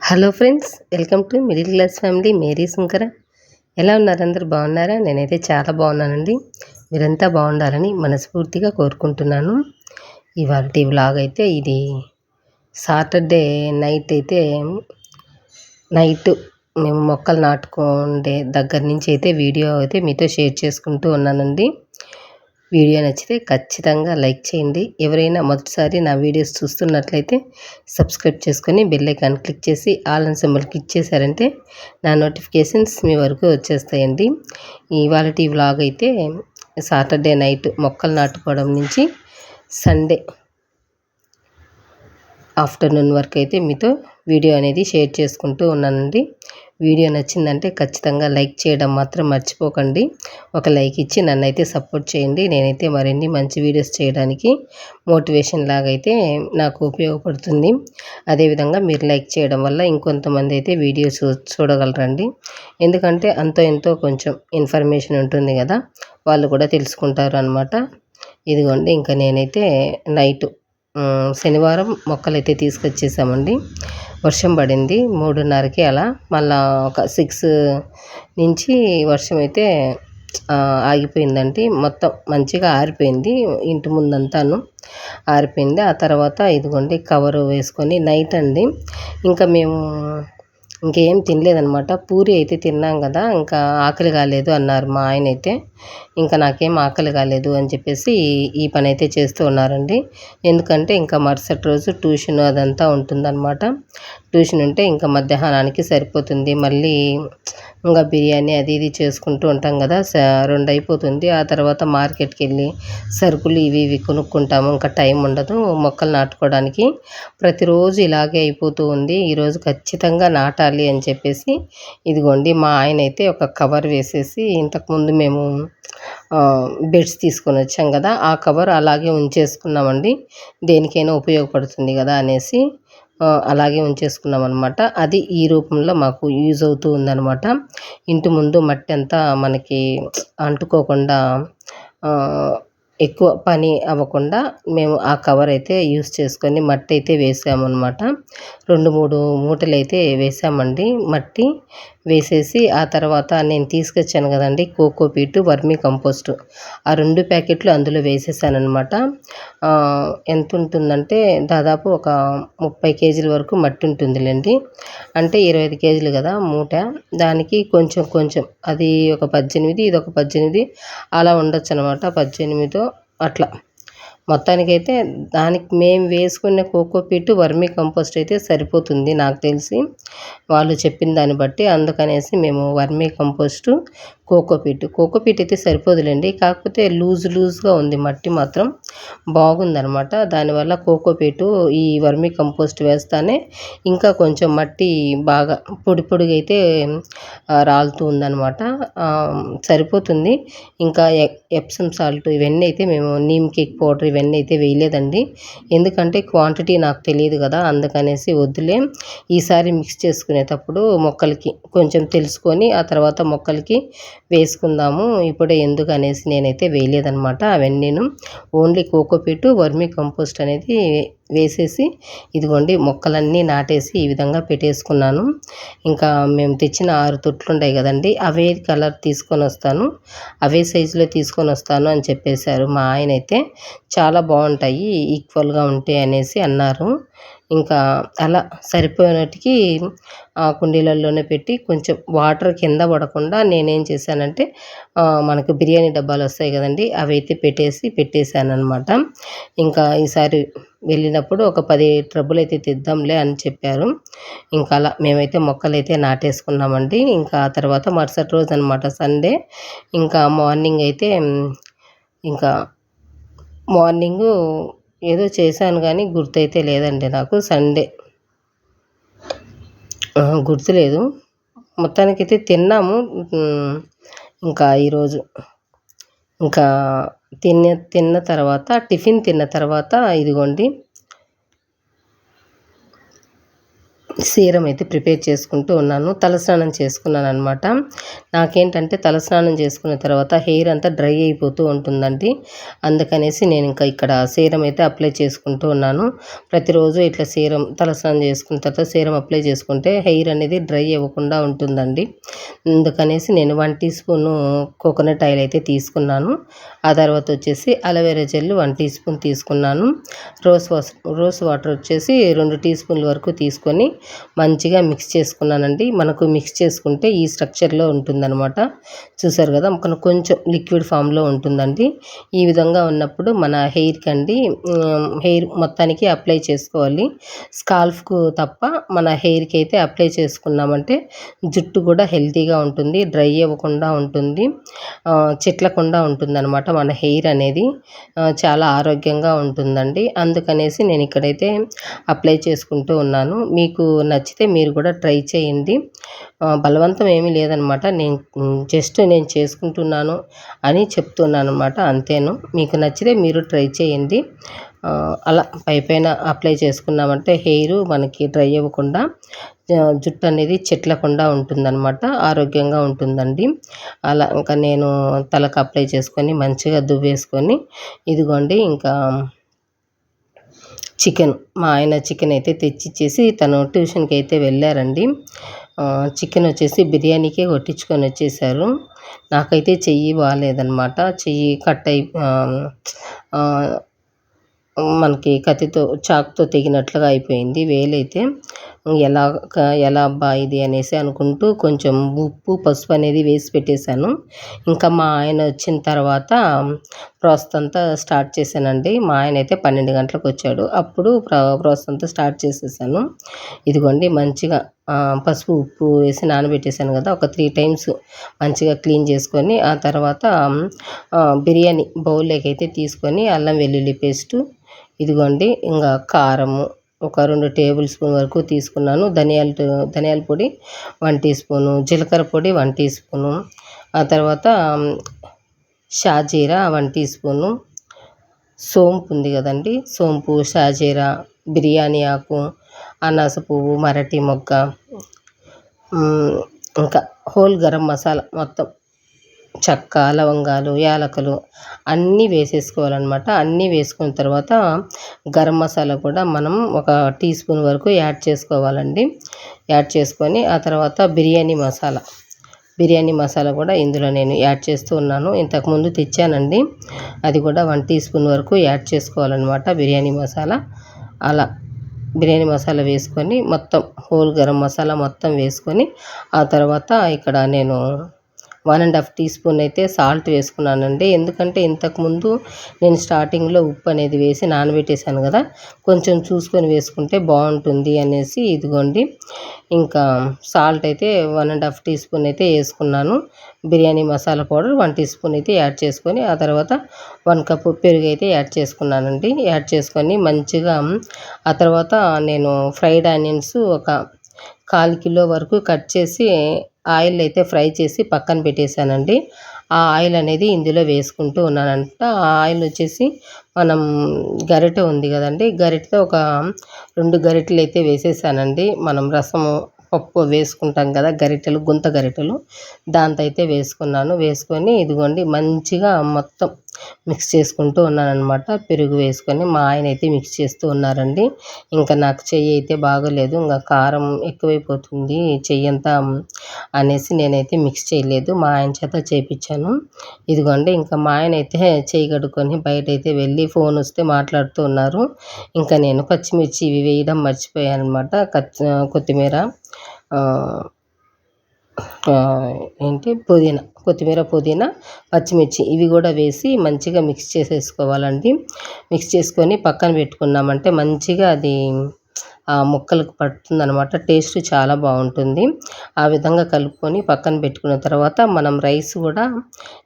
Hello friends, welcome to middle class family మేరీ శంకర. ఎలా ఉన్నారు? అందరు బాగున్నారా? నేనైతే చాలా బాగున్నానండి. మీరంతా బాగుండాలని మనస్ఫూర్తిగా కోరుకుంటున్నాను. ఇవాళ వ్లాగ్ అయితే ఇది సాటర్డే నైట్ మేము మొక్కలు నాటుకుండే దగ్గర నుంచి అయితే వీడియో అయితే మీతో షేర్ చేసుకుంటూ ఉన్నానండి. వీడియో నచ్చితే ఖచ్చితంగా లైక్ చేయండి. ఎవరైనా మొదటిసారి నా వీడియోస్ చూస్తున్నట్లయితే సబ్స్క్రైబ్ చేసుకొని బెల్ ఐకాన్ క్లిక్ చేసి ఆల్ అని సింబల్ క్లిక్ చేశారంటే నా నోటిఫికేషన్స్ మీ వరకు వచ్చేస్తాయండి. ఇవాళ వ్లాగ్ అయితే సాటర్డే నైట్ మొక్కలు నాటుకోవడం నుంచి సండే ఆఫ్టర్నూన్ వరకు అయితే మీతో వీడియో అనేది షేర్ చేసుకుంటూ ఉన్నానండి. వీడియో నచ్చిందంటే ఖచ్చితంగా లైక్ చేయడం మాత్రం మర్చిపోకండి. ఒక లైక్ ఇచ్చి నన్నైతే సపోర్ట్ చేయండి. నేనైతే మరిన్ని మంచి వీడియోస్ చేయడానికి మోటివేషన్ లాగా అయితే నాకు ఉపయోగపడుతుంది. అదేవిధంగా మీరు లైక్ చేయడం వల్ల ఇంకొంతమంది అయితే వీడియోస్ చూడగలరండి. ఎందుకంటే అంతో ఎంతో కొంచెం ఇన్ఫర్మేషన్ ఉంటుంది కదా, వాళ్ళు కూడా తెలుసుకుంటారు అనమాట. ఇదిగోండి, ఇంకా నేనైతే నైట్ శనివారం మొక్కలైతే తీసుకొచ్చేసామండి. వర్షం పడింది 3:30కి అలా. మళ్ళా ఒక 6 నుంచి వర్షం అయితే ఆగిపోయిందండి. మొత్తం మంచిగా ఆరిపోయింది, ఇంటి ముందంతాను ఆరిపోయింది. ఆ తర్వాత ఇదిగోండి కవరు వేసుకొని నైట్ అండి, ఇంకా మేము ఇంకేం తినలేదనమాట. పూరి అయితే తిన్నాం కదా, ఇంకా ఆకలి కాలేదు అన్నారు మా ఆయన అయితే. ఇంకా నాకేం ఆకలి కాలేదు అని చెప్పేసి ఈ పని అయితే చేస్తూ ఉన్నారండి. ఎందుకంటే ఇంకా మరుసటి రోజు ట్యూషన్ అదంతా ఉంటుందన్నమాట. ట్యూషన్ ఉంటే ఇంకా మధ్యాహ్నానికి సరిపోతుంది. మళ్ళీ ఇంకా బిర్యానీ అది ఇది చేసుకుంటూ ఉంటాం కదా, 2 అయిపోతుంది. ఆ తర్వాత మార్కెట్కి వెళ్ళి సరుకులు ఇవి కొనుక్కుంటాము. ఇంకా టైం ఉండదు మొక్కలు నాటుకోవడానికి. ప్రతిరోజు ఇలాగే అయిపోతూ ఉంది. ఈరోజు ఖచ్చితంగా నాటాలి అని చెప్పేసి ఇదిగోండి మా ఆయన అయితే ఒక కవర్ వేసేసి, ఇంతకుముందు మేము బెడ్స్ తీసుకొని వచ్చాం కదా, ఆ కవర్ అలాగే ఉంచేసుకున్నామండి. దేనికైనా ఉపయోగపడుతుంది కదా అనేసి అలాగే ఉంచేసుకున్నాం అనమాట. అది ఈ రూపంలో మాకు యూజ్ అవుతూ ఉందన్నమాట. ఇంటి ముందు మట్టి అంతా మనకి అంటుకోకుండా ఎక్కువ పని అవ్వకుండా మేము ఆ కవర్ అయితే యూస్ చేసుకొని మట్టి అయితే వేసామన్నమాట. 2-3 మూటలు అయితే వేసామండి మట్టి. వేసేసి ఆ తర్వాత నేను తీసుకొచ్చాను కదండి కోకోపీటు, వర్మీ కంపోస్టు, ఆ 2 ప్యాకెట్లు అందులో వేసేసానమాట. ఎంత ఉంటుందంటే దాదాపు ఒక 30 కేజీల వరకు మట్టి ఉంటుందిలేండి. అంటే 25 కేజీలు కదా మూట, దానికి కొంచెం కొంచెం అది ఒక 18, ఇది ఒక 18 అలా ఉండొచ్చు అనమాట. 18 అట్లా మొత్తానికైతే దానికి మేము వేసుకునే కోకోపీటు, వర్మీ కంపోస్ట్ అయితే సరిపోతుంది నాకు తెలిసి, వాళ్ళు చెప్పిన దాన్ని బట్టి. అందుకనేసి మేము వర్మీ కంపోస్టు, కోకోపీట్ అయితే సరిపోదులేండి. కాకపోతే లూజ్గా ఉంది మట్టి మాత్రం బాగుందనమాట. దానివల్ల కోకోపీటు ఈ వర్మీ కంపోస్ట్ వేస్తానే ఇంకా కొంచెం మట్టి బాగా పొడిగా అయితే రాలుతూ ఉందనమాట. సరిపోతుంది. ఇంకా ఎప్సమ్ సాల్ట్ ఇవన్నీ అయితే మేము నీమ్ కేక్ పౌడర్ ఇవన్నీ అయితే వేయలేదండి. ఎందుకంటే క్వాంటిటీ నాకు తెలియదు కదా, అందుకనేసి వద్దులే, ఈసారి మిక్స్ చేసుకునేటప్పుడు మొక్కలకి కొంచెం తెలుసుకొని ఆ తర్వాత మొక్కలకి వేసుకుందాము, ఇప్పుడే ఎందుకు అనేసి నేనైతే వేయలేదనమాట అవన్నీను. ఓన్లీ కోకోపీటు, వర్మీ కంపోస్ట్ అనేది వేసేసి ఇదిగోండి మొక్కలన్నీ నాటేసి ఈ విధంగా పెట్టేసుకున్నాను. ఇంకా మేము తెచ్చిన 6 తొట్లు ఉంటాయి కదండి, అవే కలర్ తీసుకొని వస్తాను, అవే సైజులో తీసుకొని వస్తాను అని చెప్పేశారు మా ఆయన అయితే. చాలా బాగుంటాయి, ఈక్వల్గా ఉంటాయి అనేసి అన్నారు. ఇంకా అలా సరిపోయినట్టుకి ఆ కుండీలలోనే పెట్టి కొంచెం వాటర్ కింద పడకుండా నేనేం చేశానంటే మనకు బిర్యానీ డబ్బాలు వస్తాయి కదండి, అవి అయితే పెట్టేశానమాట. ఇంకా ఈసారి వెళ్ళినప్పుడు ఒక 10 ట్రబ్బులు అయితే తెద్దాంలే అని చెప్పారు. ఇంకా అలా మేమైతే మొక్కలు అయితే నాటేసుకున్నామండి. ఇంకా ఆ తర్వాత మరుసటి రోజు అనమాట సండే. ఇంకా మార్నింగ్ అయితే ఇంకా మార్నింగు ఏదో చేశాను కానీ గుర్తయితే లేదండి నాకు. సండే గుర్తులేదు. మొత్తానికైతే తిన్నాము. ఇంకా ఈరోజు ఇంకా తిన్న తర్వాత టిఫిన్ తిన్న తర్వాత ఇదిగోండి సీరం అయితే ప్రిపేర్ చేసుకుంటూ ఉన్నాను. తలస్నానం చేసుకున్నాననమాట. నాకేంటంటే తలస్నానం చేసుకున్న తర్వాత హెయిర్ అంతా డ్రై అయిపోతూ ఉంటుందండి. అందుకనేసి నేను ఇంకా ఇక్కడ సీరం అయితే అప్లై చేసుకుంటూ ఉన్నాను. ప్రతిరోజు ఇట్లా తలస్నానం చేసుకున్న తర్వాత సీరం అప్లై చేసుకుంటే హెయిర్ అనేది డ్రై అవ్వకుండా ఉంటుందండి. అందుకనేసి నేను 1 టీ స్పూను కోకోనట్ ఆయిల్ అయితే తీసుకున్నాను. ఆ తర్వాత వచ్చేసి అలోవెరా జెల్ 1 టీ స్పూన్ తీసుకున్నాను. రోజ్ వాటర్ వచ్చేసి 2 టీ స్పూన్ల వరకు తీసుకొని మంచిగా మిక్స్ చేసుకున్నానండి. మనకు మిక్స్ చేసుకుంటే ఈ స్ట్రక్చర్‌లో ఉంటుందనమాట. చూసారు కదా! మనకు కొంచెం లిక్విడ్ ఫామ్‌లో ఉంటుందండి. ఈ విధంగా ఉన్నప్పుడు మన హెయిర్ మొత్తానికి అప్లై చేసుకోవాలి. స్కాల్ఫ్‌కు తప్ప మన హెయిర్‌కి అయితే అప్లై చేసుకున్నామంటే జుట్టు కూడా హెల్తీగా ఉంటుంది. డ్రై అవ్వకుండా ఉంటుంది. చిట్లకుండా ఉంటుందనమాట మన హెయిర్ అనేది. చాలా ఆరోగ్యంగా ఉంటుందండి. అందుకనేసి నేను ఇక్కడైతే అప్లై చేసుకుంటూ ఉన్నాను. మీకు నచ్చితే మీరు కూడా ట్రై చేయండి. బలవంతం ఏమీ లేదనమాట. నేను చేసుకుంటున్నాను అని చెప్తున్నాననమాట అంతేను. మీకు నచ్చితే మీరు ట్రై చేయండి. అలా పైపైన అప్లై చేసుకున్నామంటే హెయిరు మనకి డ్రై అవ్వకుండా జుట్టు అనేది చిట్లకుండా ఉంటుందనమాట. ఆరోగ్యంగా ఉంటుందండి. అలా ఇంకా నేను తలకు అప్లై చేసుకొని మంచిగా దువ్వేసుకొని ఇదిగోండి ఇంకా మా ఆయన చికెన్ అయితే తెచ్చిచ్చేసి తను ట్యూషన్‌కి అయితే వెళ్ళారండి. చికెన్ వచ్చేసి బిర్యానీకే కొట్టించుకొని వచ్చేసారు. నాకైతే చెయ్యి బాలేదనమాట. చెయ్యి కట్ అయి మనకి కత్తితో చాకుతో తెగినట్లుగా అయిపోయింది వేలైతే. ఎలా ఎలా అబ్బా ఇది అనేసి అనుకుంటూ కొంచెం ఉప్పు, పసుపు అనేది వేసి పెట్టేశాను. ఇంకా మా ఆయన వచ్చిన తర్వాత ప్రాసెస్ అంతా స్టార్ట్ చేశానండి. మా ఆయన అయితే 12 గంటలకు వచ్చాడు. అప్పుడు ప్రాసెస్ అంతా స్టార్ట్ చేసేసాను. ఇదిగోండి మంచిగా పసుపు, ఉప్పు వేసి నానబెట్టేసాను కదా! ఒక 3 టైమ్స్ మంచిగా క్లీన్ చేసుకొని ఆ తర్వాత బిర్యానీ బౌల్లోకి అయితే తీసుకొని అల్లం వెల్లుల్లి పేస్టు, ఇదిగోండి ఇంగా కారము ఒక 2 టేబుల్ స్పూన్ వరకు తీసుకున్నాను. ధనియాల పొడి 1 టీ స్పూను, జీలకర్ర పొడి 1 టీ స్పూను, ఆ తర్వాత షాజీరా 1 టీ స్పూను, సోంపు ఉంది కదండీ! సోంపు, షాజీరా, బిర్యానీ ఆకు, అనాస పువ్వు, మరాఠీ మొగ్గ, ఇంకా హోల్ గరం మసాలా మొత్తం చెక్క, లవంగాలు, యాలకులు అన్నీ వేసేసుకోవాలనమాట. అన్నీ వేసుకున్న తర్వాత గరం మసాలా కూడా మనం ఒక టీ స్పూన్ వరకు యాడ్ చేసుకోవాలండి. యాడ్ చేసుకొని ఆ తర్వాత బిర్యానీ మసాలా కూడా ఇందులో నేను యాడ్ చేస్తూ ఉన్నాను. ఇంతకుముందు తెచ్చానండి. అది కూడా 1 టీ స్పూన్ వరకు యాడ్ చేసుకోవాలనమాట బిర్యానీ మసాలా. అలా బిర్యానీ మసాలా వేసుకొని మొత్తం హోల్ గరం మసాలా మొత్తం వేసుకొని ఆ తర్వాత ఇక్కడ నేను 1½ టీ స్పూన్ అయితే సాల్ట్ వేసుకున్నానండి. ఎందుకంటే ఇంతకుముందు నేను స్టార్టింగ్‌లో ఉప్పు అనేది వేసి నానబెట్టేసాను కదా! కొంచెం చూసుకొని వేసుకుంటే బాగుంటుంది అనేసి ఇదిగోండి ఇంకా సాల్ట్ అయితే 1½ టీ స్పూన్ అయితే వేసుకున్నాను. Biryani masala powder 1 teaspoon అయితే యాడ్ చేసుకొని ఆ తర్వాత 1 కప్పు పెరుగు అయితే యాడ్ చేసుకున్నానండి. యాడ్ చేసుకొని మంచిగా ఆ తర్వాత నేను ఫ్రైడ్ ఆనియన్స్ ఒక 1/4 కిలో వరకు కట్ చేసి ఆయిల్ అయితే ఫ్రై చేసి పక్కన పెట్టేశానండి. ఆ ఆయిల్ అనేది ఇందులో వేసుకుంటూ ఉన్నానంట. ఆ ఆయిల్ వచ్చేసి మనం గరిటె ఉంది కదండీ! గరిటెతో ఒక 2 గరిటెలు అయితే వేసేసానండి. మనం రసము, పప్పు వేసుకుంటాం కదా! గుంత గరిటెలు దాంతో అయితే వేసుకున్నాను. వేసుకొని ఇదిగోండి మంచిగా మొత్తం మిక్స్ చేసుకుంటూ ఉన్నాననమాట. పెరుగు వేసుకొని మా ఆయన అయితే మిక్స్ చేస్తూ ఉన్నారండి. ఇంకా నాకు చెయ్యి అయితే బాగోలేదు. ఇంకా కారం ఎక్కువైపోతుంది చెయ్యంతా అనేసి నేనైతే మిక్స్ చేయలేదు. మా ఆయన చేత చేపిచ్చాను. ఇదిగోండి ఇంకా మా ఆయన అయితే చెయ్యి కడుక్కొని బయటైతే వెళ్ళి ఫోన్ వస్తే మాట్లాడుతూ ఉన్నారు. ఇంకా నేను పచ్చిమిర్చి ఇవి వేయడం మర్చిపోయాననమాట. కొత్తిమీర కొత్తిమీర, పుదీనా, పచ్చిమిర్చి ఇవి కూడా వేసి మంచిగా మిక్స్ చేసేసుకోవాలండి. మిక్స్ చేసుకొని పక్కన పెట్టుకున్నామంటే మంచిగా అది ఆ ముక్కలకు పడుతుందనమాట. టేస్ట్ చాలా బాగుంటుంది. ఆ విధంగా కలుపుకొని పక్కన పెట్టుకున్న తర్వాత మనం రైస్ కూడా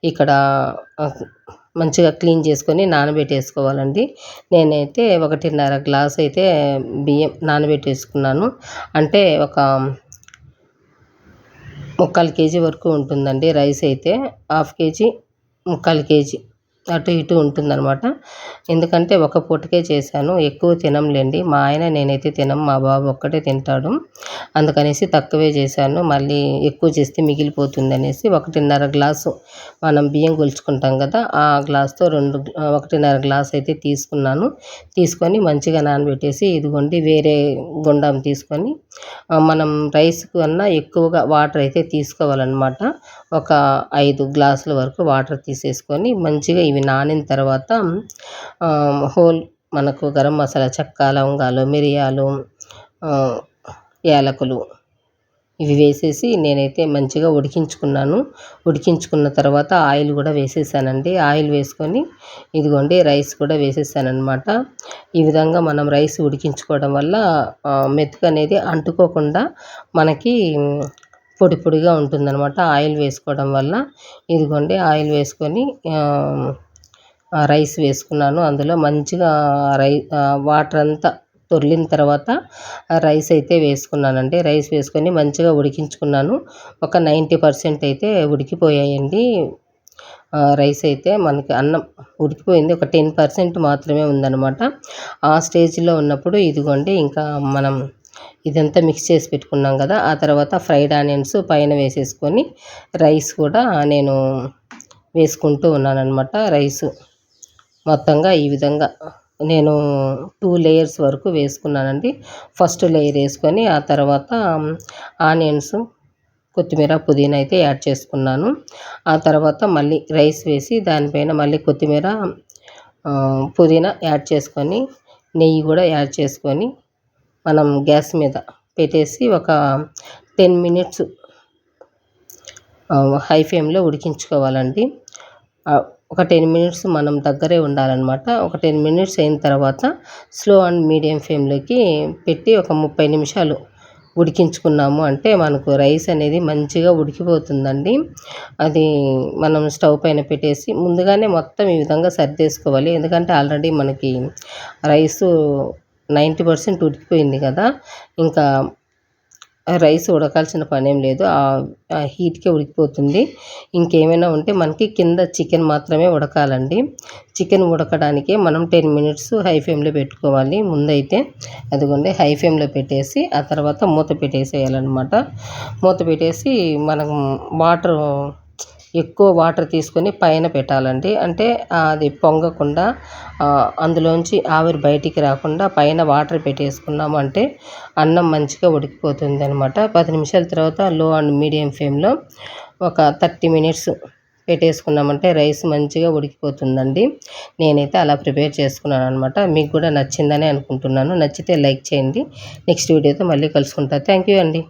ఇక్కడ మంచిగా క్లీన్ చేసుకొని నానబెట్టేసుకోవాలండి. నేనైతే 1½ గ్లాస్ అయితే బియ్యం నానబెట్టేసుకున్నాను. అంటే ఒక 3/4 కేజీ వరకు ఉంటుందండి రైస్ అయితే. 1/2 కేజీ, 3/4 కేజీ అటు ఇటు ఉంటుందనమాట. ఎందుకంటే ఒక పూటకే చేశాను. ఎక్కువ తినంలేండి. మా ఆయన నేనైతే తినం. మా బాబు ఒక్కటే తింటాడు. అందుకనేసి తక్కువే చేశాను. మళ్ళీ ఎక్కువ చేస్తే మిగిలిపోతుందనేసి 1.5 గ్లాసు మనం బియ్యం కొలుచుకుంటాం కదా! ఆ గ్లాస్‌తో 1.5 గ్లాస్ అయితే తీసుకున్నాను. తీసుకొని మంచిగా నానబెట్టేసి ఇదిగోండి వేరే గుండం తీసుకొని మనం రైస్ కన్నా ఎక్కువగా వాటర్ అయితే తీసుకోవాలనమాట. ఒక 5 గ్లాసుల వరకు వాటర్ తీసేసుకొని మంచిగా ఇవి నానిన తర్వాత హోల్ మనకు గరం మసాలా, చెక్క, లవంగాలు, మిరియాలు, ఆహ్, యాలకులు ఇవి వేసేసి నేనైతే మంచిగా ఉడికించుకున్నాను. ఉడికించుకున్న తర్వాత ఆయిల్ కూడా వేసేసానండి. ఆయిల్ వేసుకొని ఇదిగోండి రైస్ కూడా వేసేసాననమాట. ఈ విధంగా మనం రైస్ ఉడికించుకోవడం వల్ల మెతుకనేది అంటుకోకుండా మనకి పొడి పొడిగా ఉంటుందనమాట. ఆయిల్ వేసుకోవడం వల్ల. ఇదిగోండి ఆయిల్ వేసుకొని రైస్ వేసుకున్నాను. అందులో మంచిగా వాటర్ అంతా తొర్లిన తర్వాత రైస్ అయితే వేసుకున్నానండి. రైస్ వేసుకొని మంచిగా ఉడికించుకున్నాను. ఒక 90% అయితే ఉడికిపోయాయండి. రైస్ అయితే మనకి అన్నం ఉడికిపోయింది. ఒక 10% మాత్రమే ఉందనమాట. ఆ స్టేజ్‌లో ఉన్నప్పుడు ఇదిగోండి ఇంకా మనం ఇదంతా మిక్స్ చేసి పెట్టుకున్నాం కదా! ఆ తర్వాత ఫ్రైడ్ ఆనియన్స్ పైన వేసేసుకొని రైస్ కూడా నేను వేసుకుంటూ ఉన్నాననమాట. రైస్ మొత్తంగా ఈ విధంగా నేను 2 లేయర్స్ వరకు వేసుకున్నానండి. ఫస్ట్ లేయర్ వేసుకొని ఆ తర్వాత ఆనియన్స్, కొత్తిమీర, పుదీనా అయితే యాడ్ చేసుకున్నాను. ఆ తర్వాత మళ్ళీ రైస్ వేసి దానిపైన మళ్ళీ కొత్తిమీర, పుదీనా యాడ్ చేసుకొని నెయ్యి కూడా యాడ్ చేసుకొని మనం గ్యాస్ మీద పెట్టేసి ఒక 10 మినిట్స్ హై ఫ్లేమ్‌లో ఉడికించుకోవాలండి. ఒక 10 మినిట్స్ మనం దగ్గరే ఉండాలనమాట. ఒక 10 మినిట్స్ అయిన తర్వాత స్లో అండ్ మీడియం ఫ్లేమ్‌లోకి పెట్టి ఒక 30 నిమిషాలు ఉడికించుకున్నాము అంటే మనకు రైస్ అనేది మంచిగా ఉడికిపోతుందండి. అది మనం స్టవ్ పైన పెట్టేసి ముందుగానే మొత్తం ఈ విధంగా సర్దేసుకోవాలి. ఎందుకంటే ఆల్రెడీ మనకి రైసు 90% ఉడికిపోయింది కదా! ఇంకా రైస్ ఉడకాల్సిన పనేం లేదు. ఆ హీట్‌కే ఉడికిపోతుంది. ఇంకేమైనా ఉంటే మనకి కింద చికెన్ మాత్రమే ఉడకాలండి. చికెన్ ఉడకడానికే మనం 10 మినిట్స్ హై ఫ్లేమ్‌లో పెట్టుకోవాలి ముందైతే. అదిగోండి హై ఫ్లేమ్‌లో పెట్టేసి ఆ తర్వాత మూత పెట్టేసేయాలనమాట. మూత పెట్టేసి మనం ఎక్కువ వాటర్ తీసుకొని పైన పెట్టాలండి. అంటే అది పొంగకుండా అందులోంచి ఆవిరి బయటికి రాకుండా పైన వాటర్ పెట్టేసుకున్నాము అంటే అన్నం మంచిగా ఉడికిపోతుందనమాట. 10 నిమిషాల తర్వాత లో అండ్ మీడియం ఫ్లేమ్‌లో ఒక 30 మినిట్స్ పెట్టేసుకున్నామంటే రైస్ మంచిగా ఉడికిపోతుందండి. నేనైతే అలా ప్రిపేర్ చేసుకున్నాననమాట. మీకు కూడా నచ్చిందనే అనుకుంటున్నాను. నచ్చితే లైక్ చేయండి. నెక్స్ట్ వీడియోతో మళ్ళీ కలుసుకుంటా. థ్యాంక్ యూ అండి.